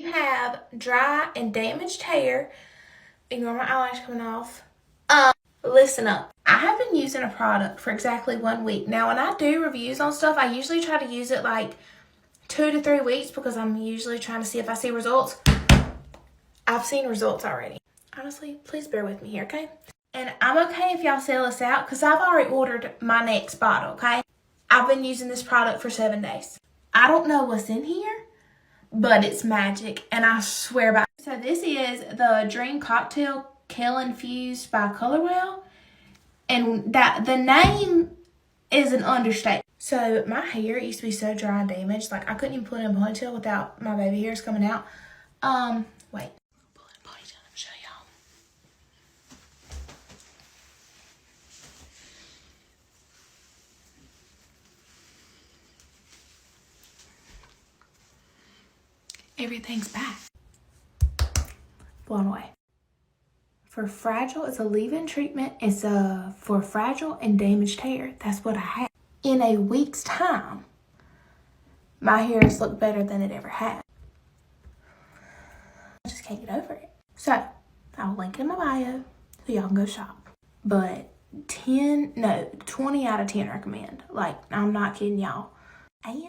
you have dry and damaged hair, ignore my eyelash coming off. Listen up. I have been using a product for exactly 1 week. Now, when I do reviews on stuff, I usually try to use it like 2 to 3 weeks because I'm usually trying to see if I see results. I've seen results already. Honestly, please bear with me here, okay? And I'm okay if y'all sell this out because I've already ordered my next bottle, okay? I've been using this product for 7 days. I don't know what's in here, but it's magic, and I swear by it. So this is the Dream Cocktail Kale Infused by Colorwell, and that the name is an understatement. So my hair used to be so dry and damaged, like I couldn't even put in a ponytail without my baby hairs coming out. Wait. Pull in a ponytail, let me show y'all. Everything's back. Blown away. For fragile, it's a leave-in treatment. It's for fragile and damaged hair. That's what I have. In a week's time, my hair has looked better than it ever had. I just can't get over it. So, I'll link it in my bio so y'all can go shop. But 20 out of 10 recommend. Like, I'm not kidding y'all. And